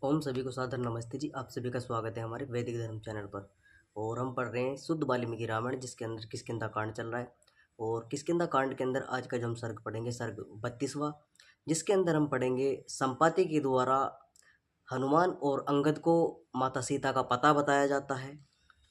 ओम सभी को सादर नमस्ते जी। आप सभी का स्वागत है हमारे वैदिक धर्म चैनल पर। और हम पढ़ रहे हैं शुद्ध वाल्मीकि रामायण, जिसके अंदर किष्किंधा कांड चल रहा है। और किष्किंधा कांड के अंदर आज का जो हम सर्ग पढ़ेंगे, सर्ग 32वां, जिसके अंदर हम पढ़ेंगे संपाति के द्वारा हनुमान और अंगद को माता सीता का पता बताया जाता है।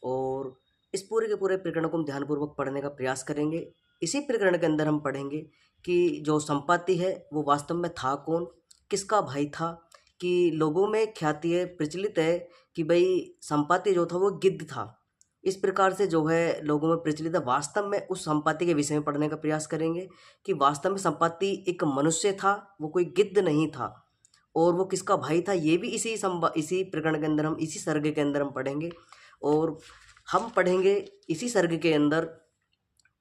और इस पूरे के पूरे प्रकरण को हम ध्यानपूर्वक पढ़ने का प्रयास करेंगे। इसी प्रकरण के अंदर हम पढ़ेंगे कि जो संपाति है वो वास्तव में था कौन, किसका भाई था। कि लोगों में ख्याति है, प्रचलित है कि भाई संपाति जो था वो गिद्ध था। इस प्रकार से जो है लोगों में प्रचलित है। वास्तव में उस संपाति के विषय में पढ़ने का प्रयास करेंगे कि वास्तव में संपाति एक मनुष्य था, वो कोई गिद्ध नहीं था। और वो किसका भाई था ये भी इसी प्रकरण के अंदर, हम इसी सर्ग के अंदर हम पढ़ेंगे। और हम पढ़ेंगे इसी सर्ग के अंदर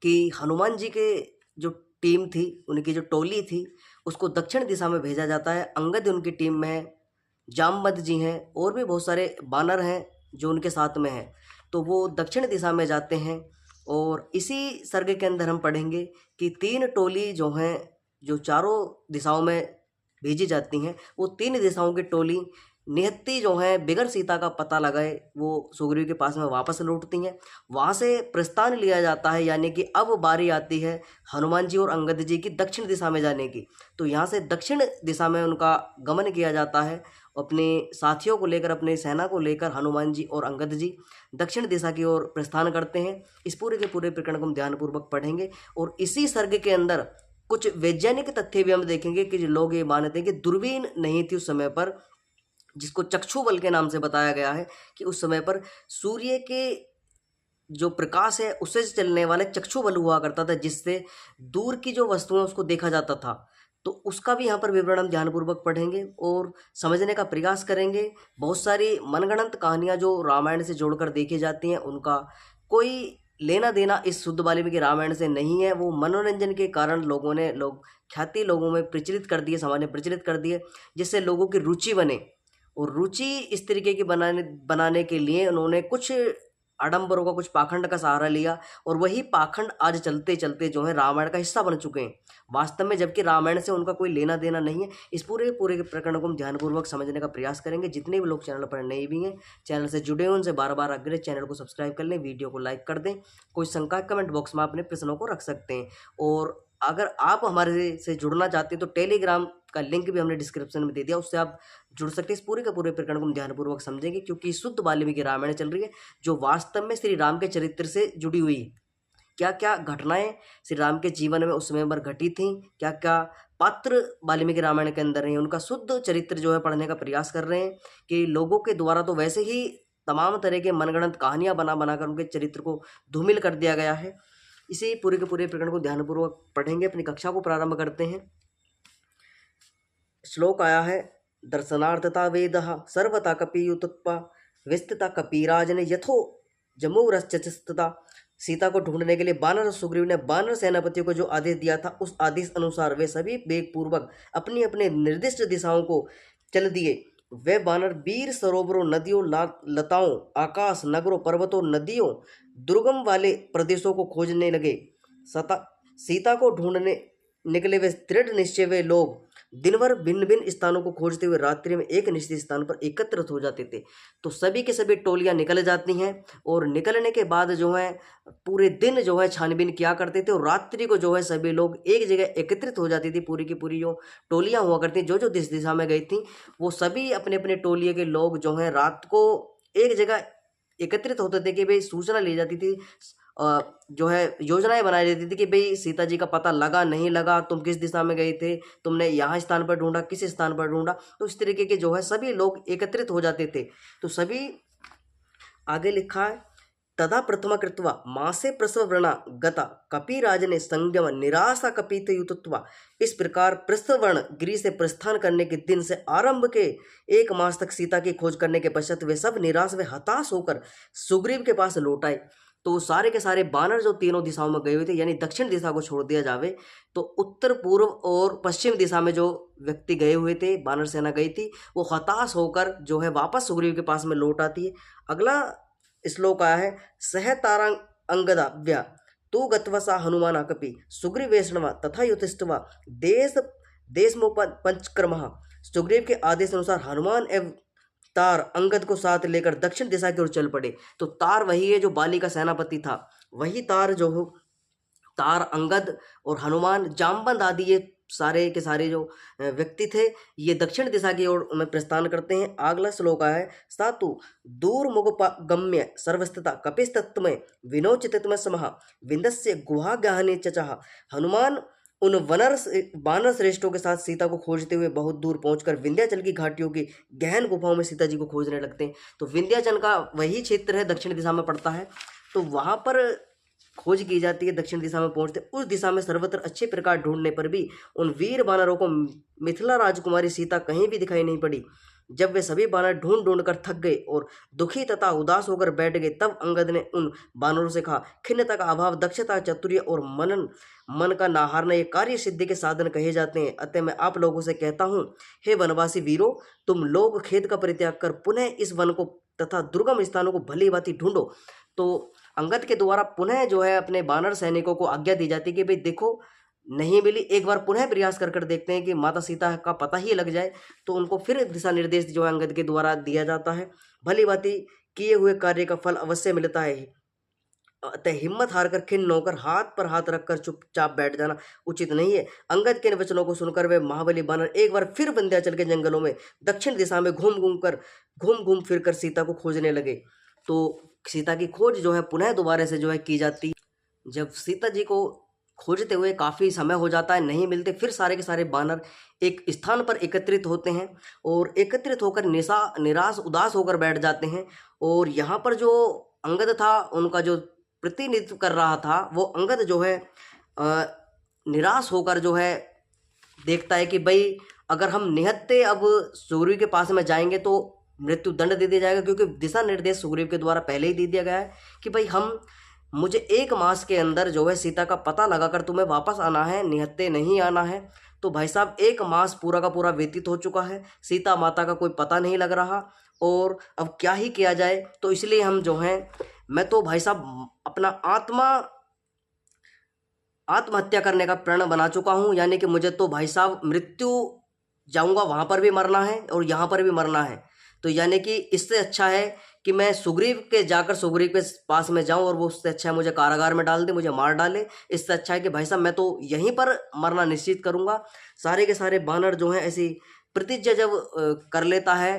कि हनुमान जी के जो टीम थी, उनकी जो टोली थी, उसको दक्षिण दिशा में भेजा जाता है। अंगद उनकी टीम में है, जामवंत जी हैं, और भी बहुत सारे बानर हैं जो उनके साथ में हैं। तो वो दक्षिण दिशा में जाते हैं। और इसी सर्ग के अंदर हम पढ़ेंगे कि तीन टोली जो हैं, जो चारों दिशाओं में भेजी जाती हैं, वो तीन दिशाओं की टोली निहत्ती जो है बिगर सीता का पता लगाए वो सुग्रीव के पास में वापस लौटती हैं। वहाँ से प्रस्थान लिया जाता है, यानी कि अब बारी आती है हनुमान जी और अंगद जी की दक्षिण दिशा में जाने की। तो यहाँ से दक्षिण दिशा में उनका गमन किया जाता है। अपने साथियों को लेकर, अपने सेना को लेकर हनुमान जी और अंगद जी दक्षिण दिशा की ओर प्रस्थान करते हैं। इस पूरे के पूरे प्रकरण को हम ध्यानपूर्वक पढ़ेंगे। और इसी सर्ग के अंदर कुछ वैज्ञानिक तथ्य भी हम देखेंगे कि लोग ये मानते हैं कि दूरबीन नहीं थी उस समय पर, जिसको चक्षु बल के नाम से बताया गया है कि उस समय पर सूर्य के जो प्रकाश है उससे चलने वाले चक्षु बल हुआ करता था, जिससे दूर की जो वस्तुएं उसको देखा जाता था। तो उसका भी यहाँ पर विवरण हम ध्यानपूर्वक पढ़ेंगे और समझने का प्रयास करेंगे। बहुत सारी मनगढ़ंत कहानियाँ जो रामायण से जोड़कर देखी जाती हैं, उनका कोई लेना देना इस शुद्ध वाल्मीकि रामायण से नहीं है। वो मनोरंजन के कारण लोग ख्याति लोगों में प्रचलित कर दिए, समाज में प्रचलित कर दिए, जिससे लोगों की रुचि बने। और रुचि इस तरीके की बनाने के लिए उन्होंने कुछ आडंबरों का, कुछ पाखंड का सहारा लिया। और वही पाखंड आज चलते चलते जो है रामायण का हिस्सा बन चुके हैं वास्तव में, जबकि रामायण से उनका कोई लेना देना नहीं है। इस पूरे पूरे के प्रकरण को हम ध्यानपूर्वक समझने का प्रयास करेंगे। जितने भी लोग चैनल पर नए भी हैं, चैनल से जुड़े हैं, उनसे बार बार आग्रह, चैनल को सब्सक्राइब कर लें, वीडियो को लाइक कर दें। कोई शंका कमेंट बॉक्स में अपने प्रश्नों को रख सकते हैं। और अगर आप हमारे से जुड़ना चाहते हैं तो टेलीग्राम का लिंक भी हमने डिस्क्रिप्शन में दे दिया, उससे आप जुड़ सकते हैं। इस पूरे का पूरे प्रकरण को हम ध्यानपूर्वक समझेंगे, क्योंकि शुद्ध वाल्मीकि रामायण चल रही है जो वास्तव में श्री राम के चरित्र से जुड़ी हुई है। क्या क्या घटनाएं श्री राम के जीवन में उस समय पर घटी थी, क्या क्या पात्र वाल्मीकि रामायण के अंदर हैं, उनका शुद्ध चरित्र जो है पढ़ने का प्रयास कर रहे हैं। कि लोगों के द्वारा तो वैसे ही तमाम तरह के मनगढ़ंत कहानियां बना बनाकर उनके चरित्र को धूमिल कर दिया गया है। इसी पूरे के पूरे प्रकरण को ध्यानपूर्वक पढ़ेंगे। अपनी कक्षा को प्रारंभ करते हैं। श्लोक आया है, दर्शनार्थता वेद सर्वता कपियुतत्वा विस्तता कपिराजन यथो जमुरश्चता। सीता को ढूंढने के लिए वानर सुग्रीव ने वानर सेनापतियों को जो आदेश दिया था, उस आदेश अनुसार वे सभी वेग पूर्वक अपनी अपने निर्दिष्ट दिशाओं को चल दिए। वे वानर वीर सरोवरों, नदियों, लताओं, आकाश, नगरों, पर्वतों, नदियों, दुर्गम वाले प्रदेशों को खोजने लगे। सीता को ढूंढने निकले वे दृढ़ निश्चय वे लोग दिन भर भिन्न भिन्न स्थानों को खोजते हुए रात्रि में एक निश्चित स्थान पर एकत्रित हो जाते थे। तो सभी के सभी टोलियां निकल जाती हैं, और निकलने के बाद जो है पूरे दिन जो है छानबीन किया करते थे, और रात्रि को जो है सभी लोग एक जगह एकत्रित हो जाती थी। पूरी की पूरी जो टोलियां हुआ करती, जो जो जिस दिशा में गई थी, वो सभी अपने अपने टोलिए के लोग जो हैं रात को एक जगह एकत्रित होते थे। कि भाई सूचना ली जाती थी, जो है योजनाएं बनाई जाती थी कि भाई सीता जी का पता लगा नहीं लगा, तुम किस दिशा में गए थे, तुमने यहाँ स्थान पर ढूंढा, किस स्थान पर ढूंढा। तो इस तरीके के जो है सभी लोग एकत्रित हो जाते थे। तो सभी आगे लिखा है, तदा प्रथम कृत्वा मासे प्रसव व्रणा गता कपिराज ने संगम निराशा कपित युतत्वा। इस प्रकार प्रसवर्ण गिरी से प्रस्थान करने के दिन से आरंभ के 1 मास तक सीता की खोज करने के पश्चात वे सब निराश व हताश होकर सुग्रीव के पास लौट आए। तो सारे के सारे बानर जो तीनों दिशाओं में गए हुए थे, यानी दक्षिण दिशा को छोड़ दिया जावे तो उत्तर, पूर्व और पश्चिम दिशा में जो व्यक्ति गए हुए थे, बानर सेना गई थी, वो हताश होकर जो है वापस सुग्रीव के पास में लौट आती है। अगला श्लोक आया है, सह तारांग अंगदा व्या तू गत्वसा हनुमान कपि सुग्रीवेष्णवा तथा युतिष्ठवा देश देशमोप पंचक्रम। सुग्रीव के आदेश अनुसार हनुमान एवं तार अंगद को साथ लेकर दक्षिण दिशा की ओर चल पड़े। तो तार वही है जो बाली का सेनापति था, वही तार जो तार अंगद और हनुमान जामवंत आदि ये सारे के सारे जो व्यक्ति थे, ये दक्षिण दिशा की ओर में प्रस्थान करते हैं। अगला श्लोक है सातु दूर मुगम्य सर्वस्थिता कपिस्तत्व विनोचित समः विंदस्य गुहा गहने चचः। हनुमान उन वानर श्रेष्ठों के साथ सीता को खोजते हुए बहुत दूर पहुंचकर विंध्याचल की घाटियों की गहन गुफाओं में सीता जी को खोजने लगते हैं। तो विंध्याचल का वही क्षेत्र है, दक्षिण दिशा में पड़ता है, तो वहां पर खोज की जाती है। दक्षिण दिशा में पहुंचते उस दिशा में सर्वत्र अच्छे प्रकार ढूंढने पर भी उन वीर बानरों को मिथिला राजकुमारी सीता कहीं भी दिखाई नहीं पड़ी। जब वे सभी बानर ढूंढ ढूंढ कर थक गए और दुखी तथा उदास होकर बैठ गए, तब अंगद ने उन बानरों से कहा, खिन्नता का अभाव दक्षता, चातुर्य और मन का नाहारना ये कार्य सिद्धि के साधन कहे जाते हैं। अतः मैं आप लोगों से कहता हूँ, हे वनवासी वीरों, तुम लोग खेत का परित्याग कर पुनः इस वन को तथा दुर्गम स्थानों को भली भांति ढूंढो। तो अंगद के द्वारा पुनः जो है अपने बानर सैनिकों को आज्ञा दी जाती है कि भाई देखो नहीं मिली, एक बार पुनः प्रयास कर कर देखते हैं कि माता सीता का पता ही लग जाए। तो उनको फिर दिशा निर्देश जो है अंगद के द्वारा दिया जाता है। भली भांति किए हुए कार्य का फल अवश्य मिलता है। अतः हिम्मत हारकर खिन्न होकर हाथ पर हाथ रखकर चुपचाप बैठ जाना उचित नहीं है। अंगद के वचनों को सुनकर वे महाबली बानर एक बार फिर विंध्याचल के जंगलों में दक्षिण दिशा में घूम फिर कर सीता को खोजने लगे। तो सीता की खोज जो है पुनः दोबारा से जो है की जाती। जब सीता जी को खोजते हुए काफ़ी समय हो जाता है, नहीं मिलते, फिर सारे के सारे बानर एक स्थान पर एकत्रित होते हैं और एकत्रित होकर निराश उदास होकर बैठ जाते हैं। और यहाँ पर जो अंगद था, उनका जो प्रतिनिधित्व कर रहा था, वो अंगद जो है निराश होकर जो है देखता है कि भाई अगर हम निहत्ते अब सुग्रीव के पास में जाएंगे तो मृत्यु दंड दे दिया जाएगा, क्योंकि दिशा निर्देश सुग्रीव के द्वारा पहले ही दे दिया गया है कि भाई मुझे 1 मास के अंदर जो है सीता का पता लगाकर तुम्हें वापस आना है, निहत्ते नहीं आना है। तो भाई साहब 1 मास पूरा का पूरा व्यतीत हो चुका है, सीता माता का कोई पता नहीं लग रहा और अब क्या ही किया जाए। तो इसलिए हम जो हैं, मैं तो भाई साहब अपना आत्महत्या करने का प्रण बना चुका हूँ। यानी कि मुझे तो भाई साहब मृत्यु जाऊँगा, वहाँ पर भी मरना है और यहाँ पर भी मरना है। तो यानी कि इससे अच्छा है कि मैं सुग्रीव के पास में जाऊं और वो उससे अच्छा है मुझे कारागार में डाल दे, मुझे मार डाले। इससे अच्छा है कि भाई साहब मैं तो यहीं पर मरना निश्चित करूंगा। सारे के सारे बानर जो हैं ऐसी प्रतिज्ञा जब कर लेता है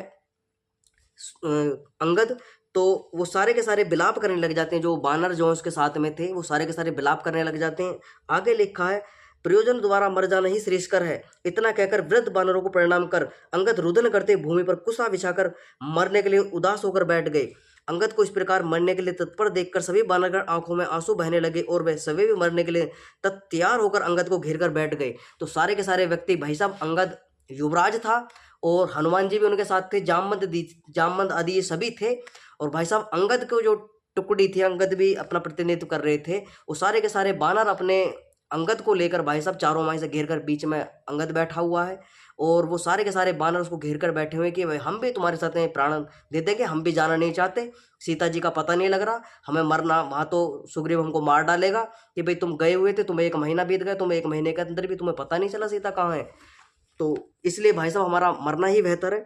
अंगद, तो वो सारे के सारे विलाप करने लग जाते हैं। जो बानर जो उसके साथ में थे वो सारे के सारे विलाप करने लग जाते हैं। आगे लिखा है, प्रयोजन द्वारा मर जाना ही श्रेष्ठकर है। इतना कहकर वृद्ध बानरों को प्रणाम कर अंगद रुदन करते भूमि पर कुसा बिछाकर मरने के लिए उदास होकर बैठ गए। अंगद को इस प्रकार मरने के लिए तत्पर देखकर सभी बानरगण आंखों में आंसू बहने लगे और वे सभी भी मरने के लिए तैयार होकर अंगद को घेर कर बैठ गए। तो सारे के सारे व्यक्ति, भाई साहब अंगद युवराज था और हनुमान जी भी उनके साथ थे, जामवंत आदि ये सभी थे। और भाई साहब अंगद को जो टुकड़ी थी, अंगद भी अपना प्रतिनिधित्व कर रहे थे। वो सारे के सारे बानर अपने अंगद को लेकर भाई साहब चारों माई से घेर कर, बीच में अंगद बैठा हुआ है और वो सारे के सारे बानर उसको घेर कर बैठे हुए कि भाई हम भी तुम्हारे साथ में प्राण दे देंगे, हम भी जाना नहीं चाहते, सीता जी का पता नहीं लग रहा, हमें मरना, वहाँ तो सुग्रीव हमको मार डालेगा कि भाई तुम गए हुए थे, तुम्हें 1 महीना बीत गया, तुम्हें 1 महीने के अंदर भी तुम्हें पता नहीं चला सीता कहाँ है। तो इसलिए भाई साहब हमारा मरना ही बेहतर है।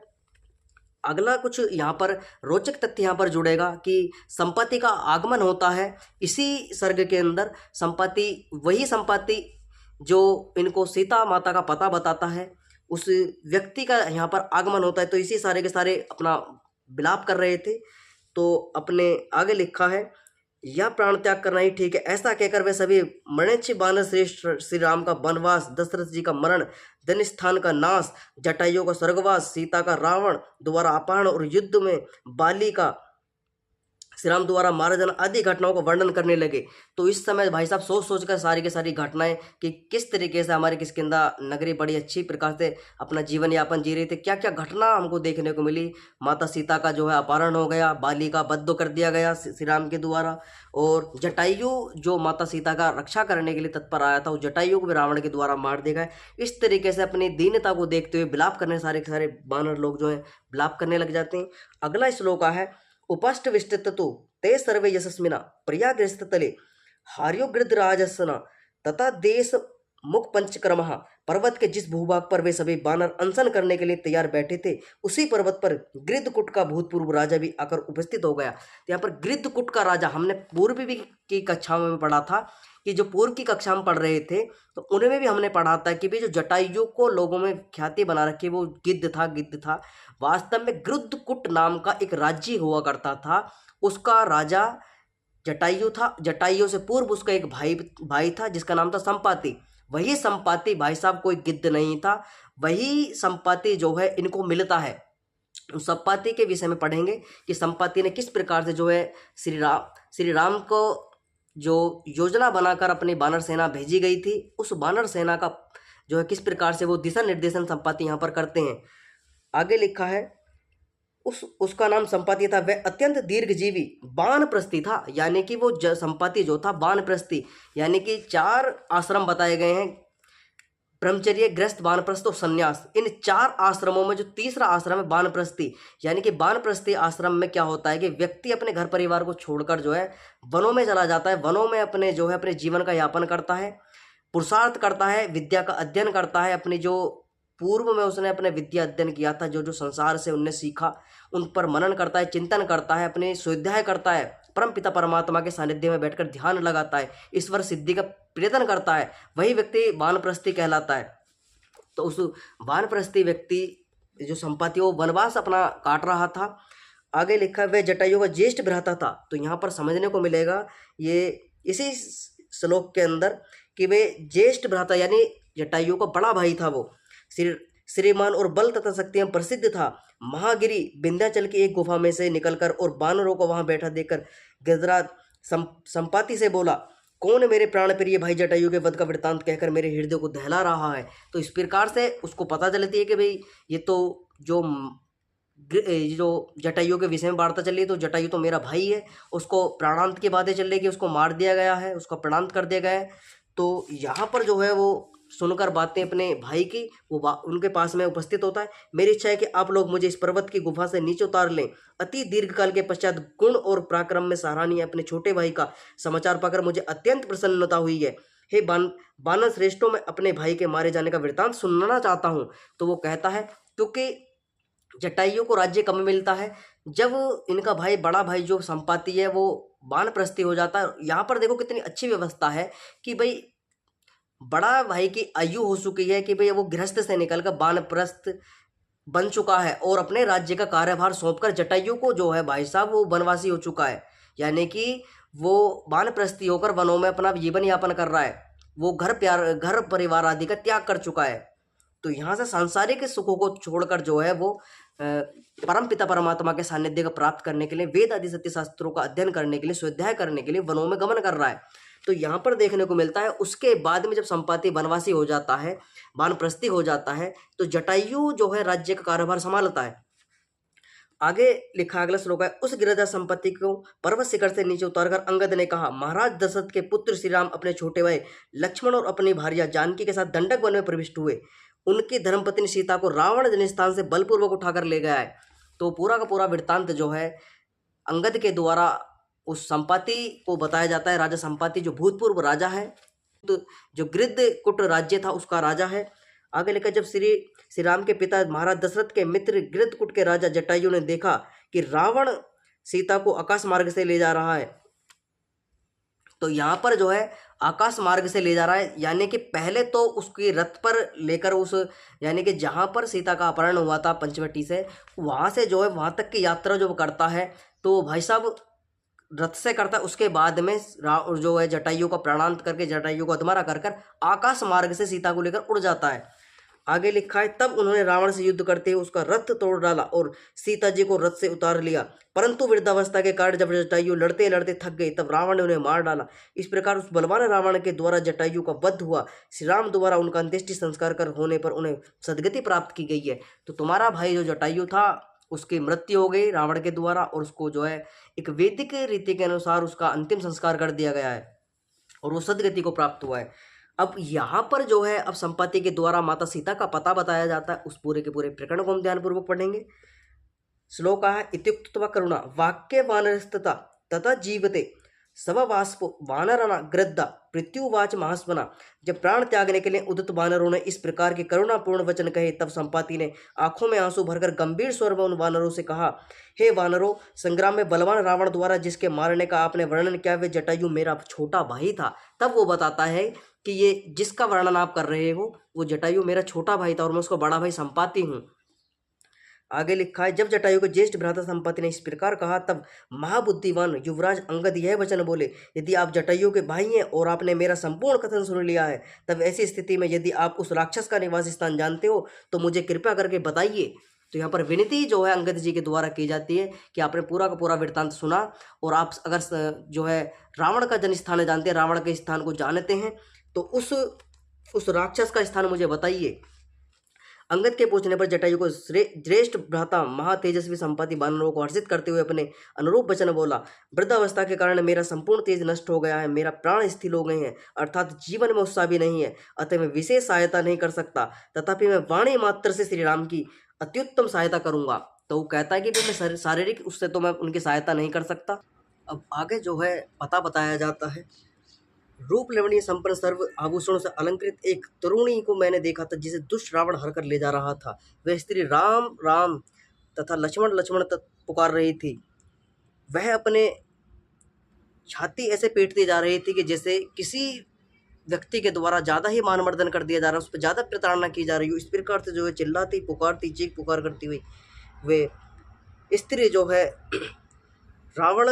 अगला कुछ यहाँ पर रोचक तथ्य यहाँ पर जुड़ेगा कि संपत्ति का आगमन होता है इसी सर्ग के अंदर। वही संपत्ति जो इनको सीता माता का पता बताता है, उस व्यक्ति का यहाँ पर आगमन होता है। तो इसी सारे के सारे अपना विलाप कर रहे थे। तो अपने आगे लिखा है, यह प्राण त्याग करना ही ठीक है। ऐसा कहकर वे सभी मणिच्छ बानर श्रेष्ठ श्री राम का वनवास, दशरथ जी का मरण, धनस्थान का नाश, जटायु का स्वर्गवास, सीता का रावण द्वारा अपहरण और युद्ध में बाली का श्री राम द्वारा मारा जाना आदि घटनाओं का वर्णन करने लगे। तो इस समय भाई साहब सोच कर सारी की सारी घटनाएं कि किस तरीके से हमारी किष्किंधा नगरी बड़ी अच्छी प्रकार से अपना जीवन यापन जी रहे थे, क्या क्या घटना हमको देखने को मिली। माता सीता का जो है अपहरण हो गया, बाली का वध कर दिया गया श्री राम के द्वारा, और जटायु जो माता सीता का रक्षा करने के लिए तत्पर आया था, उस जटायु को भी रावण के द्वारा मार दिया गया। इस तरीके से अपनी दीनता को देखते हुए विलाप करने सारे के सारे बानर लोग जो है विलाप करने लग जाते हैं। अगला श्लोक है, उपष्ट विष्टतु ते सर्वे यशस्विना प्रयागृहस्थले हार्यो गृद्धराजसना तथा देश मुख पंचक्रमः, पर्वत के जिस भूभाग पर वे सभी बानर अनशन करने के लिए तैयार बैठे थे, उसी पर्वत पर गृद्धकुट का भूतपूर्व राजा भी आकर उपस्थित हो गया। तो यहाँ पर गृद्धकुट का राजा, हमने पूर्व भी की कक्षाओं में पढ़ा था कि जो पूर्व की कक्षा में पढ़ रहे थे तो उनमें भी हमने पढ़ा था कि भाई जो जटायु को लोगों में ख्याति बना रखी वो गिद्ध था। वास्तव में गृद्धकुट नाम का एक राज्य हुआ करता था, उसका राजा जटायु था। जटायु से पूर्व उसका एक भाई था जिसका नाम था संपाति। वही संपाति भाई साहब कोई गिद्ध नहीं था, वही संपाति जो है इनको मिलता है। उस संपाति के विषय में पढ़ेंगे कि संपाति ने किस प्रकार से जो है श्री राम को जो योजना बनाकर अपनी बानर सेना भेजी गई थी, उस बानर सेना का जो है किस प्रकार से वो दिशा निर्देशन संपाति यहाँ पर करते हैं। आगे लिखा है उसका नाम संपाति था। वह अत्यंत दीर्घजीवी वानप्रस्थी था, यानी कि वो संपाति जो था वानप्रस्थी, यानी कि 4 आश्रम बताए गए हैं, ब्रह्मचर्य, गृहस्थ, वानप्रस्थ और संन्यास। इन 4 आश्रमों में जो तीसरा आश्रम है वानप्रस्थी, यानी कि वानप्रस्थी आश्रम में क्या होता है कि व्यक्ति अपने घर परिवार को छोड़कर जो है वनों में चला जाता है, वनों में अपने जो है अपने जीवन का यापन करता है, पुरुषार्थ करता है, विद्या का अध्ययन करता है। अपनी जो पूर्व में उसने अपने विद्या अध्ययन किया था, जो जो संसार से उनने सीखा उन पर मनन करता है, चिंतन करता है, अपने स्वाध्याय करता है, परम पिता परमात्मा के सानिध्य में बैठकर ध्यान लगाता है, ईश्वर सिद्धि का प्रयत्न करता है, वही व्यक्ति वानप्रस्थी कहलाता है। तो उस वानप्रस्थी व्यक्ति जो संपाति वो वनवास अपना काट रहा था। आगे लिखा है वह जटायु का ज्येष्ठ भ्राता था। तो यहाँ पर समझने को मिलेगा ये इसी श्लोक के अंदर कि वे ज्येष्ठ भ्राता यानी जटायु का बड़ा भाई था। वो श्रीमान और बल तथा शक्ति में प्रसिद्ध था। महागिरी विंध्याचल की एक गुफा में से निकलकर और बानरों को वहां बैठा देखकर गिरिराज संपाति से बोला, कौन मेरे प्राण प्रिय भाई जटायु के वध का वृत्तांत कहकर मेरे हृदय को दहला रहा है। तो इस प्रकार से उसको पता चलती है कि भाई ये तो जो जटायु के विषय में वार्ता चल रही है, तो जटायु तो मेरा भाई है, उसको प्राणांत की बातें चल रही कि उसको मार दिया गया है, उसका प्राणांत कर दिया गया है। तो यहाँ पर जो है वो सुनकर बातें अपने भाई की वो उनके पास में उपस्थित होता है। मेरी इच्छा है कि आप लोग मुझे इस पर्वत की गुफा से नीचे उतार लें। अति दीर्घकाल के पश्चात गुण और पराक्रम में सराहनीय अपने छोटे भाई का समाचार पाकर मुझे अत्यंत प्रसन्नता हुई है। हे बानर श्रेष्ठों, मैं अपने भाई के मारे जाने का वृत्तांत सुनना चाहता हूँ। तो वो कहता है क्योंकि जटायु को राज्य कब मिलता है, जब इनका भाई बड़ा भाई जो संपाति है वो वानप्रस्थी हो जाता है। यहाँ पर देखो कितनी अच्छी व्यवस्था है कि भाई बड़ा भाई की आयु हो चुकी है कि भाई वो गृहस्थ से निकलकर वानप्रस्थ बन चुका है और अपने राज्य का कार्यभार सौंपकर जटायु को जो है भाई साहब वो वनवासी हो चुका है, यानी कि वो वानप्रस्थी होकर वनों में अपना जीवन यापन कर रहा है। वो घर परिवार आदि का त्याग कर चुका है। तो यहाँ से सांसारिक सुखों को छोड़कर जो है वो परम पिता परमात्मा के सानिध्य को प्राप्त करने के लिए, वेद आदि सत्य शास्त्रों का अध्ययन करने के लिए, स्वाध्याय करने के लिए वनों में गमन कर रहा है। तो यहाँ पर देखने को मिलता है उसके बाद में जब संपाति वनवासी हो जाता है, वानप्रस्थी हो जाता है, तो जटायु जो है राज्य का कार्यभार संभालता है। आगे लिखा अगला श्लोक है, उस गिरिजा संपत्ति को पर्वत शिखर से नीचे उतारकर अंगद ने कहा, महाराज दशरथ के पुत्र श्री राम अपने छोटे भाई लक्ष्मण और अपनी भार्या जानकी के साथ दंडक वन में प्रविष्ट हुए। उनकी धर्मपत्नी सीता को रावण जन्मस्थान से बलपूर्वक उठाकर ले गया है। तो पूरा का पूरा वृत्तांत जो है अंगद के द्वारा उस संपाति को बताया जाता है। राजा संपाति जो भूतपूर्व राजा है, तो जो गृद्धकुट राज्य था उसका राजा है। आगे लिखा, जब श्री राम के पिता महाराज दशरथ के मित्र गृद्धकुट के राजा जटायु ने देखा कि रावण सीता को आकाश मार्ग से ले जा रहा है, तो यहाँ पर जो है आकाश मार्ग से ले जा रहा है, यानी कि पहले तो उसकी रथ पर लेकर उस यानी कि जहाँ पर सीता का अपहरण हुआ था पंचवटी से, वहाँ से जो है वहाँ तक की यात्रा जो करता है तो भाई साहब रथ से करता है। उसके बाद में जो है जटायु का प्राणांत करके जटायु को अधमरा कर आकाश मार्ग से सीता को लेकर उड़ जाता है। आगे लिखा है, तब उन्होंने रावण से युद्ध करते हुए उसका रथ तोड़ डाला और सीता जी को रथ से उतार लिया, परंतु वृद्धावस्था के कारण जब जटायु लड़ते लड़ते थक गई तब रावण ने उन्हें मार डाला। इस प्रकार उस बलवान रावण के द्वारा जटायु का वध हुआ। श्री राम द्वारा उनका अंत्येष्टि संस्कार कर होने पर उन्हें सदगति प्राप्त की गई है। तो तुम्हारा भाई जो जटायु था उसकी मृत्यु हो गई रावण के द्वारा, और उसको जो है एक वैदिक रीति के अनुसार उसका अंतिम संस्कार कर दिया गया है और वो सदगति को प्राप्त हुआ है। अब यहाँ पर जो है अब संपाति के द्वारा माता सीता का पता बताया जाता है। उस पूरे के पूरे प्रकरण को हम ध्यानपूर्वक पढ़ेंगे। श्लोक है, इत्युक्त्वा करुणा वाक्य वानरस्तता तथा जीवते सववास्पो वानरना गृद्धा पृथ्युवाच महास्मना। जब प्राण त्यागने के लिए उदित वानरों ने इस प्रकार के करुणापूर्ण वचन कहे, तब संपाति ने आंखों में आंसू भरकर गंभीर स्वर में उन वानरों से कहा, हे वानरों, संग्राम में बलवान रावण द्वारा जिसके मारने का आपने वर्णन किया, वे जटायु मेरा छोटा भाई था। तब वो बताता है कि ये जिसका वर्णन आप कर रहे हो वो जटायु मेरा छोटा भाई था और मैं उसका बड़ा भाई संपाति हूँ। आगे लिखा है, जब जटायु को ज्येष्ठ भ्राता संपत्ति ने इस प्रकार कहा, तब महाबुद्धिमान युवराज अंगद यह वचन बोले, यदि आप जटायु के भाई हैं और आपने मेरा संपूर्ण कथन सुन लिया है, तब ऐसी स्थिति में यदि आप उस राक्षस का निवास स्थान जानते हो तो मुझे कृपया करके बताइए। तो यहाँ पर विनती जो है अंगद जी के द्वारा की जाती है कि आपने पूरा का पूरा वृत्तांत सुना और आप अगर जो है रावण का जन स्थान जानते हैं, रावण के स्थान को जानते हैं, तो उस राक्षस का स्थान मुझे बताइए। अंगद के पूछने पर जटायु को ज्येष्ठ भ्राता महातेजस्वी संपाति वानरों को हर्षित करते हुए अपने अनुरूप वचन बोला, वृद्धावस्था के कारण मेरा संपूर्ण तेज नष्ट हो गया है, मेरा प्राण स्थिर हो गए हैं, अर्थात जीवन में उत्साह भी नहीं है, अतः मैं विशेष सहायता नहीं कर सकता, तथापि मैं वाणी मात्र से श्री राम की अत्युत्तम सहायता करूंगा। तो वो कहता है कि मैं शारीरिक उससे तो मैं उनकी सहायता नहीं कर सकता। अब आगे जो है पता बताया जाता है, रूप लवणीय संपन्न सर्व आभूषणों से अलंकृत एक तरुणी को मैंने देखा था, जिसे दुष्ट रावण हर कर ले जा रहा था। वह स्त्री राम राम तथा लक्ष्मण लक्ष्मण तक पुकार रही थी। वह अपने छाती ऐसे पीटती जा रही थी कि जैसे किसी व्यक्ति के द्वारा ज़्यादा ही मानमर्दन कर दिया जा रहा है, उस पर ज़्यादा प्रताड़ना की जा रही है। इस प्रकार से जो है चिल्लाती पुकारती चीख पुकार करती हुई वे स्त्री जो है रावण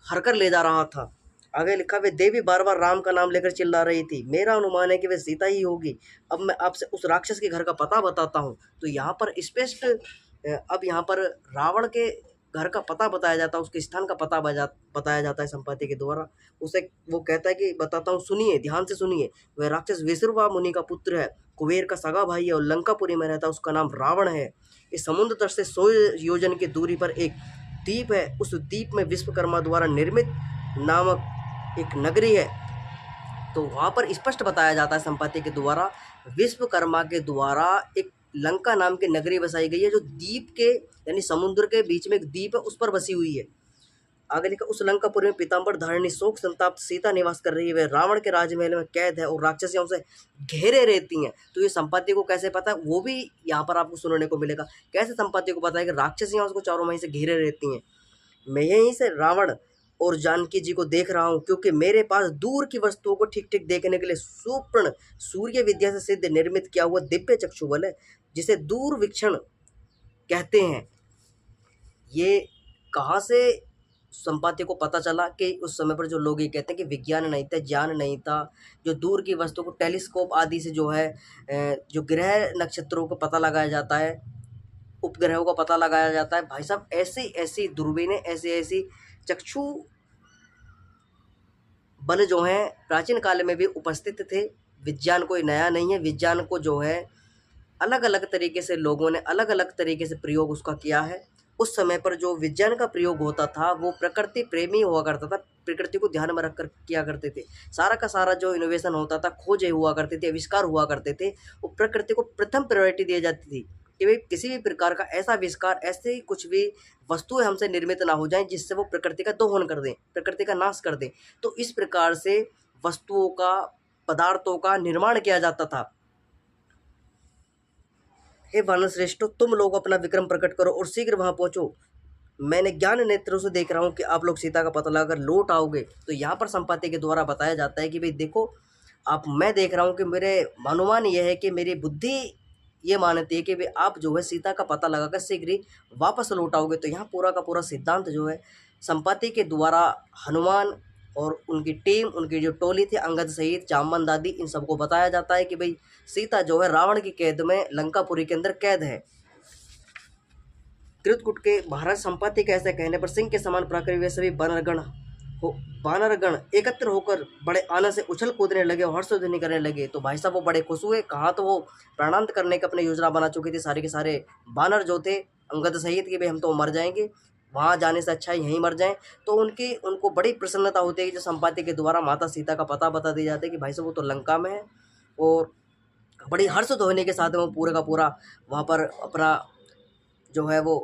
हर कर ले जा रहा था। आगे लिखा, वे देवी बार बार राम का नाम लेकर चिल्ला रही थी। मेरा अनुमान है कि वे सीता ही होगी। अब मैं आपसे उस राक्षस के घर का पता बताता हूँ। तो यहाँ पर स्पष्ट अब यहाँ पर रावण के घर का पता बताया जाता है, उसके स्थान का पता बताया जाता है संपाति के द्वारा। उसे वो कहता है कि बताता हूँ, सुनिए, ध्यान से सुनिए। वह राक्षस विश्रवा मुनि का पुत्र है, कुबेर का सगा भाई है और लंकापुरी में रहता है। उसका नाम रावण है। इस समुद्र तट से 100 योजन की दूरी पर एक द्वीप है। उस द्वीप में विश्वकर्मा द्वारा निर्मित नामक एक नगरी है। तो वहाँ पर स्पष्ट बताया जाता है संपाति के द्वारा, विश्वकर्मा के द्वारा एक लंका नाम की नगरी बसाई गई है, जो द्वीप के यानी समुद्र के बीच में एक द्वीप है, उस पर बसी हुई है। आगे लिखा, उस लंकापुर में पीताम्बर धारिणी शोक संताप्त सीता निवास कर रही है। वह रावण के राजमहल में कैद है और राक्षसियां उसे घेरे रहती हैं। तो ये संपाति को कैसे पता है, वो भी यहाँ पर आपको सुनने को मिलेगा। कैसे संपाति को पता है कि राक्षसियां उसको चारों महीने से घेरे रहती हैं। मैं यहीं से रावण और जानकी जी को देख रहा हूँ, क्योंकि मेरे पास दूर की वस्तुओं को ठीक ठीक देखने के लिए सुप्रण सूर्य विद्या से सिद्ध निर्मित किया हुआ दिव्य चक्षुबल है, जिसे दूरवीक्षण कहते हैं। ये कहाँ से संपाति को पता चला कि उस समय पर जो लोग ये कहते हैं कि विज्ञान नहीं था, ज्ञान नहीं था, जो दूर की वस्तु को टेलीस्कोप आदि से जो है जो ग्रह नक्षत्रों को पता लगाया जाता है, उपग्रहों का पता लगाया जाता है। भाई साहब, ऐसी ऐसी दूरबीनें, ऐसी ऐसी चक्षु बल जो हैं प्राचीन काल में भी उपस्थित थे। विज्ञान कोई नया नहीं है। विज्ञान को जो है अलग अलग तरीके से लोगों ने अलग अलग तरीके से प्रयोग उसका किया है। उस समय पर जो विज्ञान का प्रयोग होता था वो प्रकृति प्रेमी हुआ करता था, प्रकृति को ध्यान में रखकर किया करते थे। सारा का सारा जो इनोवेशन होता था, खोजें हुआ करती थी, आविष्कार हुआ करते थे, वो प्रकृति को प्रथम प्रायोरिटी दी जाती थी कि भाई किसी भी प्रकार का ऐसा आविष्कार, ऐसे ही कुछ भी वस्तुएं हमसे निर्मित ना हो जाएं जिससे वो प्रकृति का दोहन कर दें, प्रकृति का नाश कर दें। तो इस प्रकार से वस्तुओं का, पदार्थों का निर्माण किया जाता था। हे वानर श्रेष्ठो, तुम लोग अपना विक्रम प्रकट करो और शीघ्र वहां पहुंचो। मैंने ज्ञान नेत्रों से देख रहा हूँ कि आप लोग सीता का पता लगाकर लौट आओगे। तो यहाँ पर संपाति के द्वारा बताया जाता है कि भाई देखो, मैं देख रहा हूँ कि मेरे अनुमान ये है कि मेरी बुद्धि ये मानती है कि भाई आप जो है सीता का पता लगाकर शीघ्र ही वापस लौट आओगे। तो यहाँ पूरा का पूरा सिद्धांत जो है संपाति के द्वारा हनुमान और उनकी टीम, उनकी जो टोली थी अंगद सहित, जामवंत आदि, इन सबको बताया जाता है कि भाई सीता जो है रावण की कैद में लंकापुरी के अंदर कैद है। कृतकुट के महाराज संपाति के ऐसे कहने पर सिंह के समान प्राकृतिक वे सभी वानरगण एकत्र होकर बड़े आनंद से उछल कूदने लगे और हर्षध्वनि करने लगे। तो भाई साहब वो बड़े खुश हुए। कहाँ तो वो प्राणांत करने की अपनी योजना बना चुके थे सारे के सारे बानर जो थे अंगद सहित, कि भाई हम तो मर जाएंगे, वहाँ जाने से अच्छा यहीं मर जाएं। तो उनको बड़ी प्रसन्नता होती है कि जो संपाति के द्वारा माता सीता का पता बता दिया जाता है कि भाई साहब वो तो लंका में है। और बड़ी हर्ष ध्वनि के साथ वो पूरे का पूरा वहाँ पर अपना जो है वो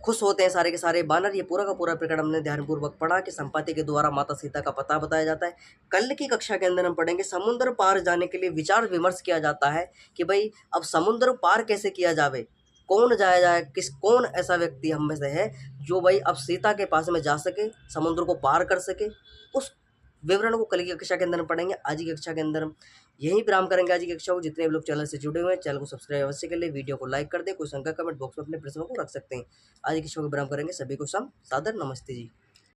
खुश होते हैं सारे के सारे बानर। ये पूरा का पूरा प्रकरण हमने ध्यानपूर्वक पढ़ा कि संपत्ति के द्वारा माता सीता का पता बताया जाता है। कल की कक्षा के अंदर हम पढ़ेंगे समुद्र पार जाने के लिए विचार विमर्श किया जाता है कि भाई अब समुद्र पार कैसे किया जावे, कौन जाया जाए, कौन ऐसा व्यक्ति हम में से है जो भाई अब सीता के पास में जा सके, समुद्र को पार कर सके। उस विवरण को कल की कक्षा के अंदर हम पढ़ेंगे। आज की कक्षा के अंदर हम यहीं विराम करेंगे। आज की कक्षा को जितने भी लोग चैनल से जुड़े हुए हैं चैनल को सब्सक्राइब अवश्य कर ले, वीडियो को लाइक कर दे, कोई शंका कमेंट बॉक्स में अपने प्रश्नों को रख सकते हैं। आज की कक्षा को विराम करेंगे। सभी को सादर नमस्ते जी।